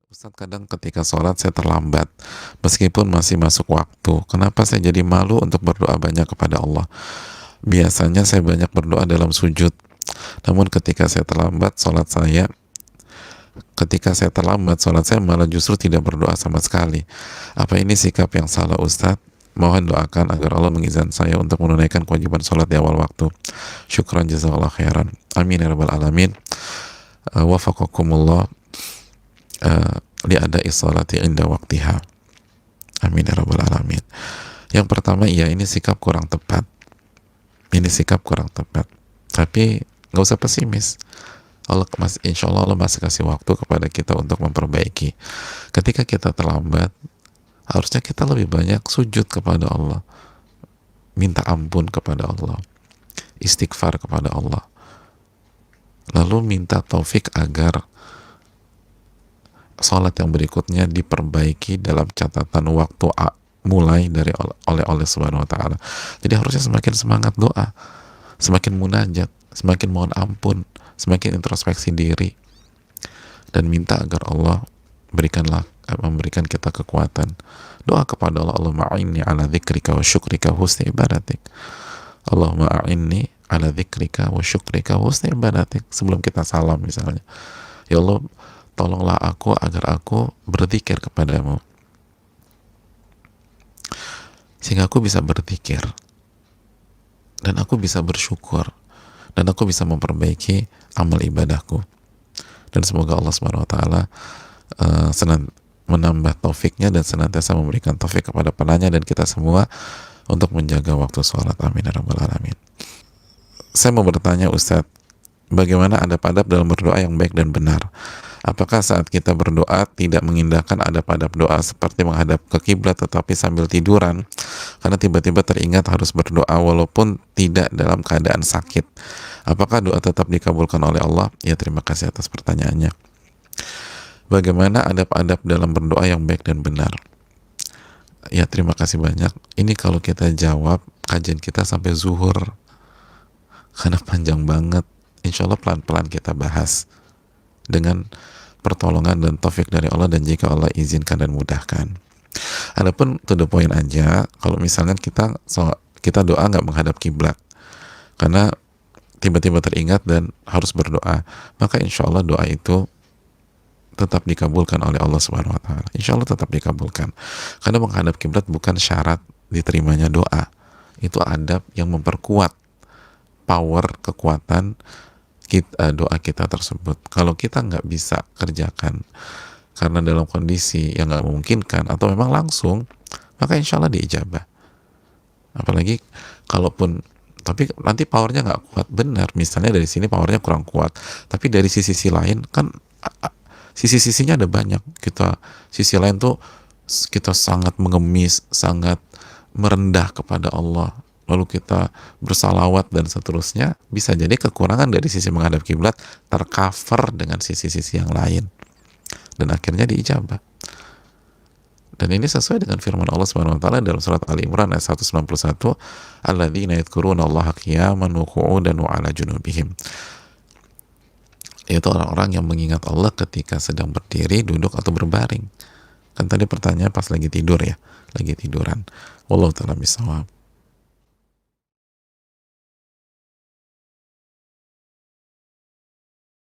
Ustaz, kadang ketika sholat saya terlambat, meskipun masih masuk waktu. Kenapa saya jadi malu untuk berdoa banyak kepada Allah? Biasanya saya banyak berdoa dalam sujud. Namun ketika saya terlambat, sholat saya malah justru tidak berdoa sama sekali. Apa ini sikap yang salah, Ustaz? Mohon doakan agar Allah mengizinkan saya untuk menunaikan kewajiban sholat di awal waktu. Syukran jazakallah khairan. Amin ya rabbal alamin. Wafaqakumullah li'ada'i sholati inda waktiha. Amin ya rabbal alamin. Yang pertama, iya, ini sikap kurang tepat. Ini sikap kurang tepat. Tapi nggak usah pesimis. Insya Allah Allah masih kasih waktu kepada kita untuk memperbaiki. Ketika kita terlambat, harusnya kita lebih banyak sujud kepada Allah, minta ampun kepada Allah, istighfar kepada Allah, lalu minta taufik agar sholat yang berikutnya diperbaiki dalam catatan waktu mulai dari oleh Allah Subhanahu Wa Taala. Jadi harusnya semakin semangat doa, semakin munajat, semakin mohon ampun, semakin introspeksi diri, dan minta agar Allah memberikan kita kekuatan. Doa kepada Allah, Allahumma a'inni ala dzikrika wa syukrika wa husni ibadatik. Allahumma a'inni ala dzikrika wa syukrika wa husni ibadatik. Sebelum kita salam misalnya, ya Allah, tolonglah aku agar aku berzikir kepadamu, sehingga aku bisa berzikir dan aku bisa bersyukur dan aku bisa memperbaiki amal ibadahku. Dan semoga Allah Subhanahu Wa Taala menambah taufiknya dan senantiasa memberikan taufik kepada penanya dan kita semua untuk menjaga waktu sholat. Amin ya rabbal alamin. Saya mau bertanya, Ustadz, bagaimana adab-adab dalam berdoa yang baik dan benar? Apakah saat kita berdoa tidak mengindahkan adab-adab doa seperti menghadap ke kiblat tetapi sambil tiduran karena tiba-tiba teringat harus berdoa walaupun tidak dalam keadaan sakit? Apakah doa tetap dikabulkan oleh Allah? Ya, terima kasih atas pertanyaannya. Bagaimana adab-adab dalam berdoa yang baik dan benar? Ya, terima kasih banyak. Ini kalau kita jawab, kajian kita sampai zuhur karena panjang banget. Insya Allah pelan-pelan kita bahas dengan pertolongan dan taufik dari Allah, dan jika Allah izinkan dan mudahkan. Adapun to the point aja, kalau misalnya kita doa nggak menghadap kiblat karena tiba-tiba teringat dan harus berdoa, maka insya Allah doa itu tetap dikabulkan oleh Allah Subhanahu Wa Taala. Insya Allah tetap dikabulkan, karena menghadap kiblat bukan syarat diterimanya doa. Itu adab yang memperkuat power, kekuatan doa kita tersebut. Kalau kita nggak bisa kerjakan karena dalam kondisi yang nggak memungkinkan atau memang langsung, maka insya Allah diijabah. Apalagi kalaupun, tapi nanti powernya nggak kuat, benar, misalnya dari sini powernya kurang kuat, tapi dari sisi lain kan sisi-sisinya ada banyak. Sisi lain tuh kita sangat mengemis, sangat merendah kepada Allah, lalu kita bersalawat dan seterusnya. Bisa jadi kekurangan dari sisi menghadap kiblat tercover dengan sisi-sisi yang lain dan akhirnya diijabah. Dan ini sesuai dengan firman Allah Subhanahu wa taala dalam surat Ali Imran ayat 191, alladzina yadhkuruna Allaha qiyaman wa qu'udan wa 'ala junubihim. Yaitu orang-orang yang mengingat Allah ketika sedang berdiri, duduk atau berbaring. Kan tadi pertanyaan pas lagi tidur ya, lagi tiduran. Wallahu ta'ala bishawab.